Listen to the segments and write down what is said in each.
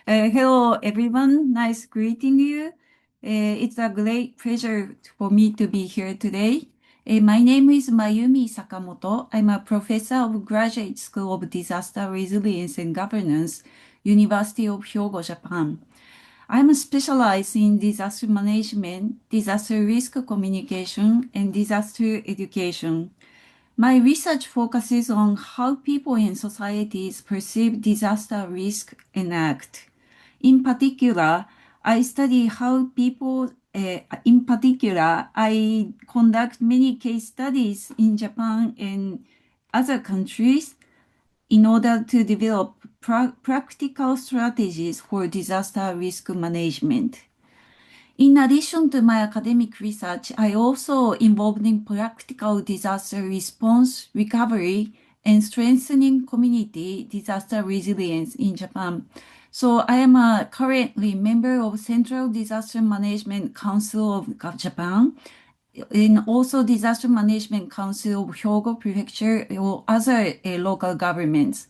Hello, everyone. Nice greeting you. It's a great pleasure for me to be here today. My name is Mayumi Sakamoto. I'm a professor of Graduate School of Disaster Resilience and Governance, University of Hyogo, Japan. I'm specialized in disaster management, disaster risk communication, and disaster education. My research focuses on how people and societies perceive disaster risk and act. In particular, I study how people, in particular, I conduct many case studies in Japan and other countries in order to develop practical strategies for disaster risk management. In addition to my academic research, I also involved in practical disaster response, recovery, and strengthening community disaster resilience in Japan. So I am a currently member of Central Disaster Management Council of Japan and also Disaster Management Council of Hyogo Prefecture or other local governments.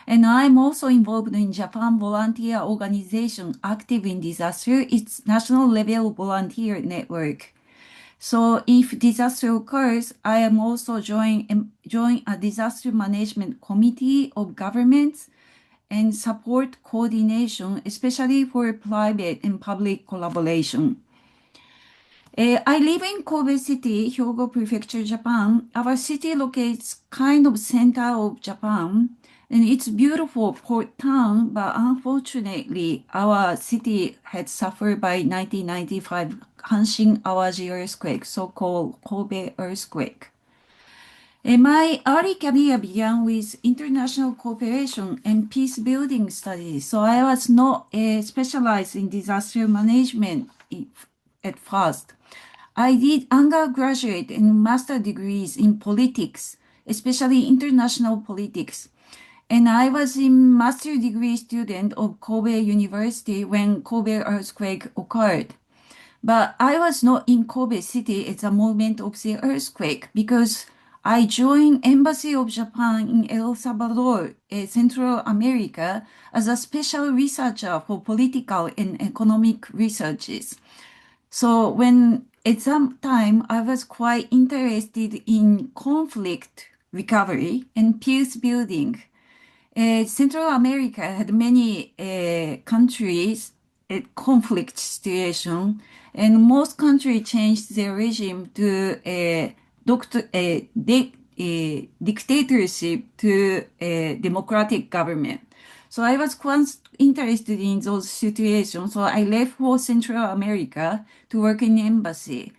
And I'm also involved in Japan volunteer organization active in disaster. It's national level volunteer network. So if disaster occurs, I am also join a disaster management committee of governments and support coordination, especially for private and public collaboration. I live in Kobe City, Hyogo Prefecture, Japan. Our city locates kind of center of Japan, and it's beautiful port town, but unfortunately, our city had suffered by 1995 Hanshin Awaji earthquake, so-called Kobe earthquake. My early career began with international cooperation and peace building studies, so I was not specialized in disaster management at first. I did undergraduate and master degrees in politics, especially international politics. And I was a master degree student of Kobe University when Kobe earthquake occurred. But I was not in Kobe City at the moment of the earthquake because I joined Embassy of Japan in El Salvador, Central America, as a special researcher for political and economic researches. So when at some time I was quite interested in conflict recovery and peace building. Central America had many countries at conflict situation, and most countries changed their regime to dictatorship to a democratic government. So I was quite interested in those situations. So I left for Central America to work in embassy.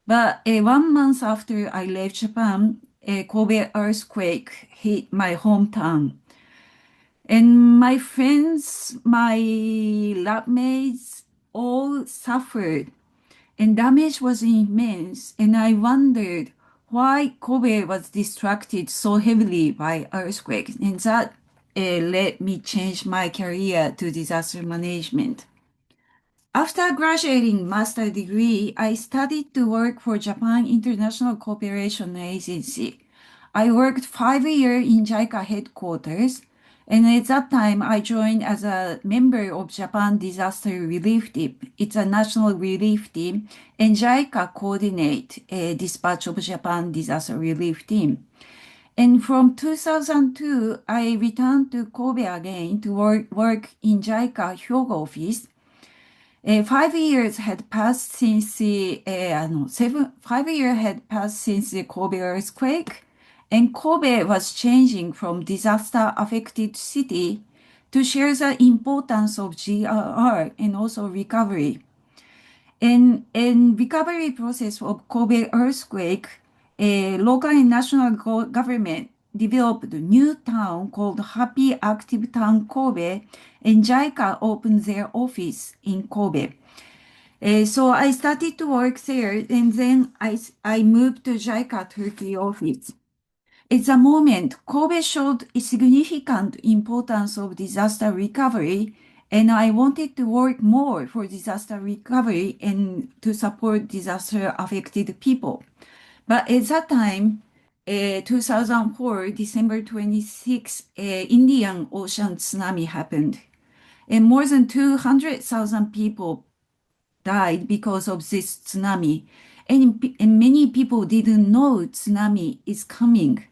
But 1 month after I left Japan, a Kobe earthquake hit my hometown. And my friends, my lab mates all suffered and damage was immense. And I wondered why Kobe was distracted so heavily by earthquakes. And that let me change my career to disaster management. After graduating master degree, I studied to work for Japan International Cooperation Agency. I worked 5 years in JICA headquarters, and at that time I joined as a member of Japan Disaster Relief Team. It's a national relief team, and JICA coordinate a dispatch of Japan Disaster Relief Team. And from 2002, I returned to Kobe again to work in JICA Hyogo office. 5 years had passed since the 5 years had passed since the Kobe earthquake, and Kobe was changing from disaster-affected city to share the importance of GRR and also recovery. In recovery process of Kobe earthquake, a local and national government developed a new town called Happy Active Town Kobe, and JICA opened their office in Kobe. So I started to work there, and then I moved to JICA Turkey office. At the moment, Kobe showed a significant importance of disaster recovery, and I wanted to work more for disaster recovery and to support disaster-affected people. But at that time, 2004, December 26, Indian Ocean tsunami happened. and more than 200,000 people died because of this tsunami. And many people didn't know tsunami is coming.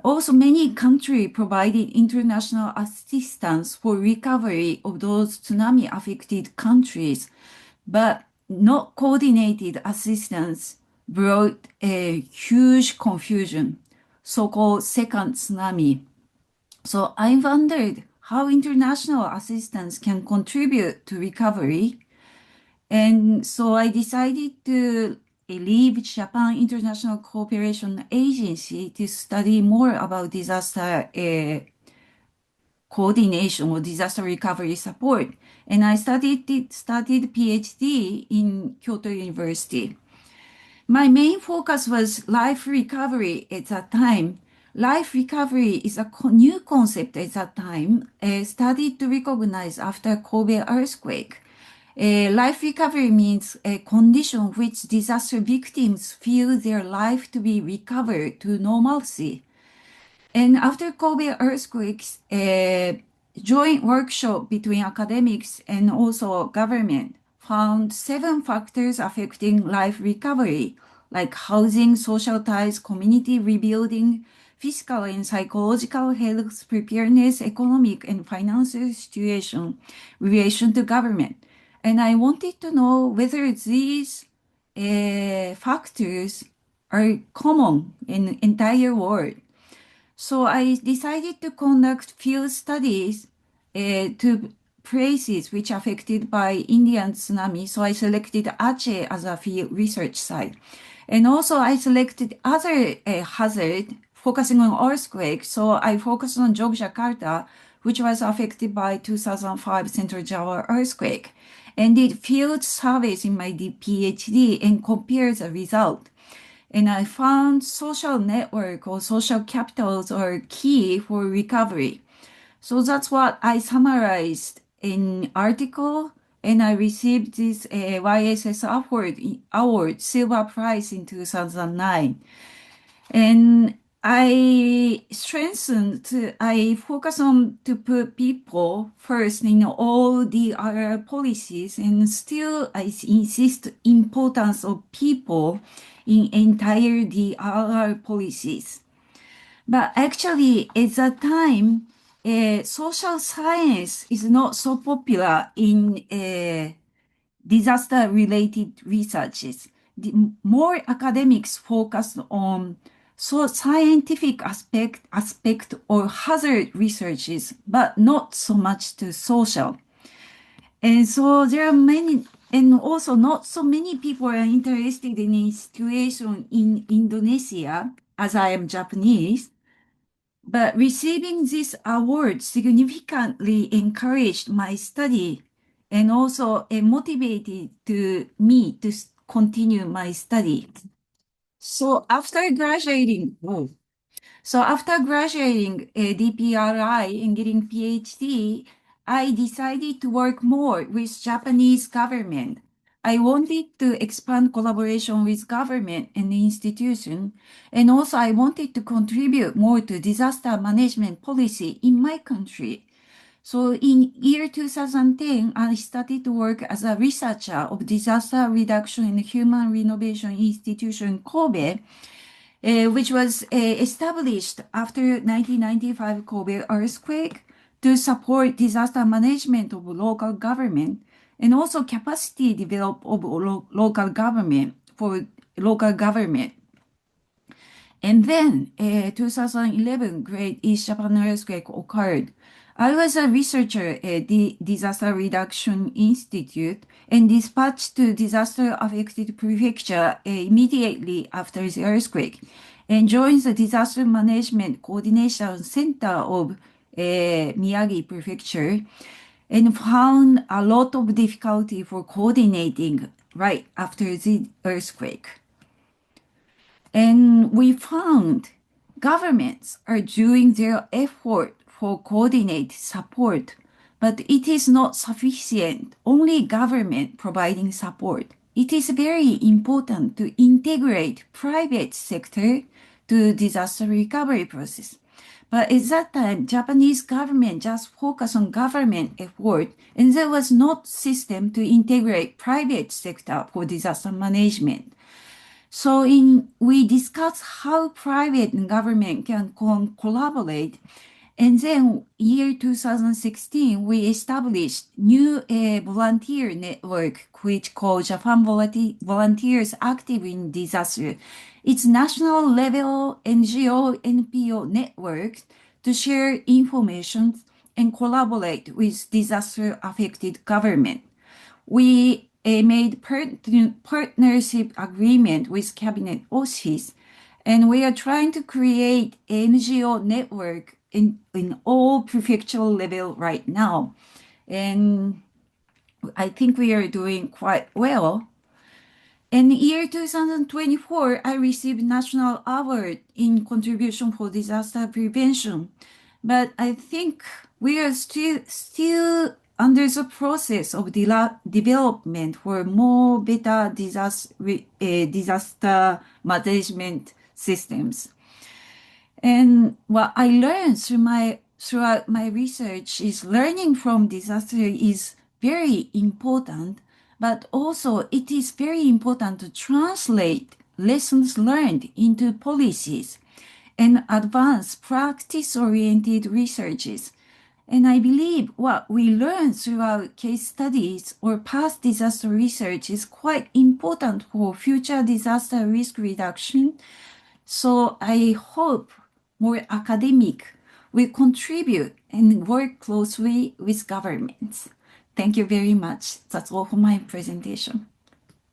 Also, many countries provided international assistance for recovery of those tsunami-affected countries, but not coordinated assistance brought a huge confusion, so-called second tsunami. So I wondered how international assistance can contribute to recovery. And so I decided to leave Japan International Cooperation Agency to study more about disaster coordination or disaster recovery support. And I studied PhD in Kyoto University. My main focus was life recovery at that time. Life recovery is a new concept at that time, started to recognize after Kobe earthquake. Life recovery means a condition which disaster victims feel their life to be recovered to normalcy. And after Kobe earthquakes, a joint workshop between academics and also government found 7 factors affecting life recovery, like housing, social ties, community rebuilding, physical and psychological health preparedness, economic and financial situation, relation to government. And I wanted to know whether these factors are common in entire world. So I decided to conduct field studies to places which affected by Indian tsunami. So I selected Aceh as a field research site. And also I selected other hazard focusing on earthquake. So I focused on Yogyakarta, which was affected by 2005 Central Java earthquake, and did field surveys in my PhD and compared the result. And I found social network or social capitals are key for recovery. So that's what I summarized in article, and I received this YSS award, Silver Prize in 2009. And I focus on to put people first in all the other policies, and still I insist importance of people in entire DRR policies. But actually, at that time, social science is not so popular in disaster-related researches. More academics focus on scientific aspect or hazard researches, but not so much to social. And so there are many, and also not so many people are interested in the situation in Indonesia, as I am Japanese. But receiving this award significantly encouraged my study and also motivated me to continue my study. So after graduating, DPRI and getting PhD, I decided to work more with Japanese government. I wanted to expand collaboration with government and institution, and also I wanted to contribute more to disaster management policy in my country. So in year 2010, I started to work as a researcher of disaster reduction in human renovation institution Kobe, which was established after 1995 Kobe earthquake to support disaster management of local government and also capacity develop of local government for local government. And then 2011 Great East Japan earthquake occurred. I was a researcher at the Disaster Reduction Institute and dispatched to disaster-affected prefecture immediately after the earthquake and joined the Disaster Management Coordination Center of Miyagi Prefecture and found a lot of difficulty for coordinating right after the earthquake. And we found governments are doing their effort for coordinate support, but it is not sufficient. Only government providing support. It is very important to integrate private sector to disaster recovery process. But at that time, Japanese government just focused on government effort, and there was not system to integrate private sector for disaster management. So we discussed how private and government can collaborate. And then year 2016, we established new volunteer network, which called Japan Volunteers Active in Disaster. It's national level NGO, NPO network to share information and collaborate with disaster affected government. We made partnership agreement with cabinet office, and we are trying to create NGO network in all prefectural level right now. And I think we are doing quite well. In year 2024, I received National Award in Contribution for Disaster Prevention. But I think we are still under the process of development for more better disaster management systems. And what I learned throughout my research is learning from disaster is very important, but also it is very important to translate lessons learned into policies and advance practice-oriented researches. And I believe what we learn throughout case studies or past disaster research is quite important for future disaster risk reduction. So I hope more academic will contribute and work closely with governments. Thank you very much. That's all for my presentation.